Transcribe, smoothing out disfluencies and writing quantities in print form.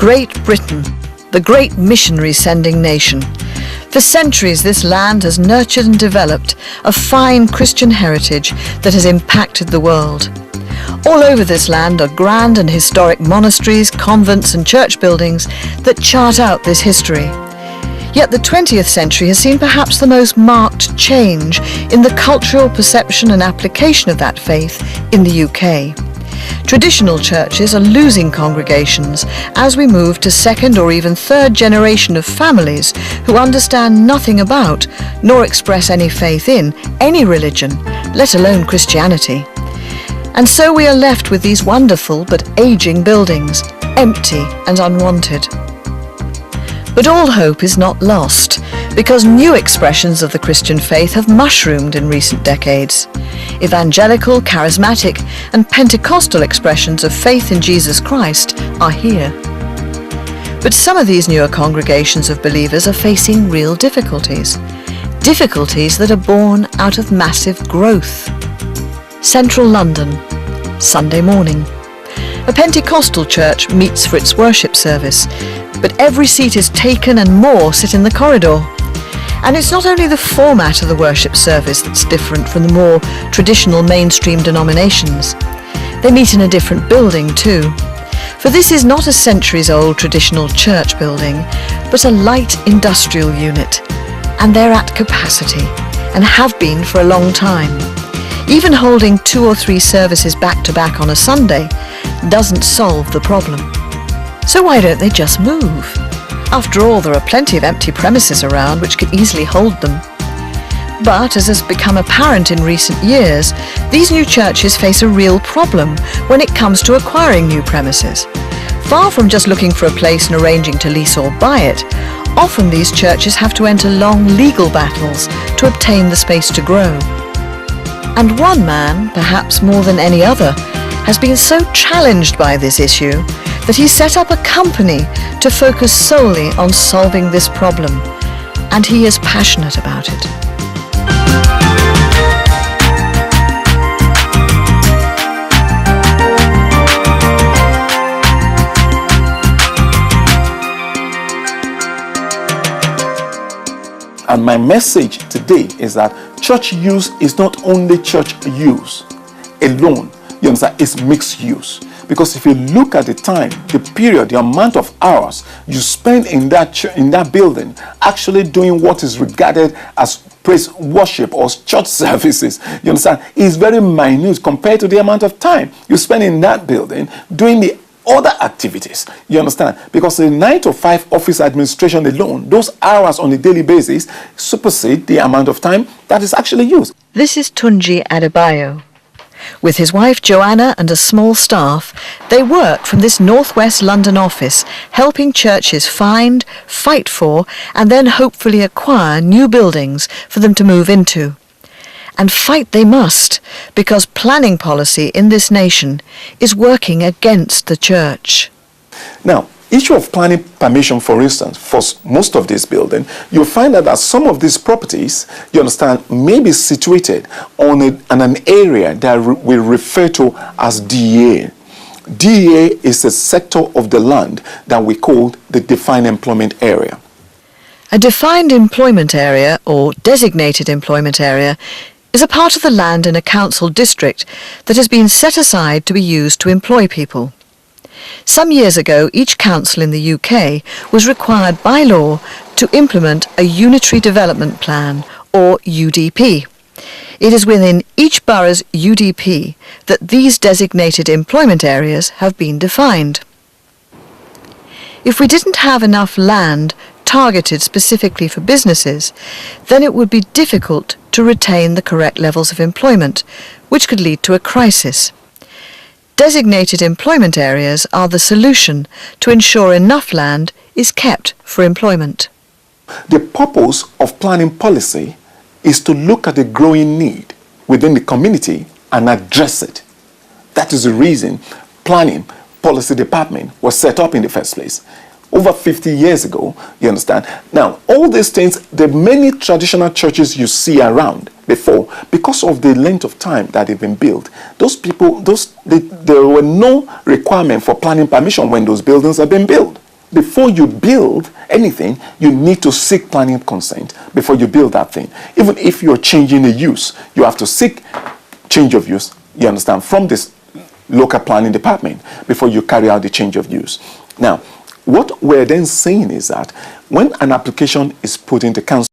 Great Britain, the great missionary-sending nation. For centuries, this land has nurtured and developed a fine Christian heritage that has impacted the world. All over this land are grand and historic monasteries, convents and church buildings that chart out this history. Yet the 20th century has seen perhaps the most marked change in the cultural perception and application of that faith in the UK. Traditional churches are losing congregations as we move to second or even third generation of families who understand nothing about nor express any faith in any religion, let alone Christianity. And so we are left with these wonderful but aging buildings, empty and unwanted. But all hope is not lost, because new expressions of the Christian faith have mushroomed in recent decades. Evangelical, charismatic, and Pentecostal expressions of faith in Jesus Christ are here. But some of these newer congregations of believers are facing real difficulties. Difficulties that are born out of massive growth. Central London, Sunday morning. A Pentecostal church meets for its worship service, but every seat is taken and more sit in the corridor. And it's not only the format of the worship service that's different from the more traditional mainstream denominations. They meet in a different building too. For this is not a centuries-old traditional church building, but a light industrial unit. And they're at capacity, and have been for a long time. Even holding 2 or 3 services back-to-back on a Sunday doesn't solve the problem. So why don't they just move? After all, there are plenty of empty premises around which could easily hold them. But, as has become apparent in recent years, these new churches face a real problem when it comes to acquiring new premises. Far from just looking for a place and arranging to lease or buy it, often these churches have to enter long legal battles to obtain the space to grow. And one man, perhaps more than any other, has been so challenged by this issue that he set up a company to focus solely on solving this problem, and he is passionate about it. And my message today is that church use is not only church use alone. You understand? It's mixed use. Because if you look at the time, the period, the amount of hours you spend in that building actually doing what is regarded as praise worship or church services, you understand, is very minute compared to the amount of time you spend in that building doing the other activities. You understand? Because the 9 to 5 office administration alone, those hours on a daily basis supersede the amount of time that is actually used. This is Tunji Adebayo. With his wife Joanna and a small staff, they work from this northwest London office, helping churches find, fight for, and then hopefully acquire new buildings for them to move into. And fight they must, because planning policy in this nation is working against the church. Now, issue of planning permission, for instance, for most of this building, you'll find that some of these properties, you understand, may be situated on an area that we refer to as DEA. DEA is a sector of the land that we call the defined employment area. A defined employment area, or designated employment area, is a part of the land in a council district that has been set aside to be used to employ people. Some years ago, each council in the UK was required by law to implement a Unitary Development Plan, or UDP. It is within each borough's UDP that these designated employment areas have been defined. If we didn't have enough land targeted specifically for businesses, then it would be difficult to retain the correct levels of employment, which could lead to a crisis. Designated employment areas are the solution to ensure enough land is kept for employment. The purpose of planning policy is to look at the growing need within the community and address it. That is the reason planning policy department was set up in the first place. Over 50 years ago, you understand? Now, all these things, the many traditional churches you see around before, because of the length of time that they've been built, those people, there were no requirement for planning permission when those buildings have been built. before you build anything, you need to seek planning consent before you build that thing. Even if you're changing a use, you have to seek change of use, you understand, from this local planning department before you carry out the change of use. Now, what we're then saying is that when an application is put into council,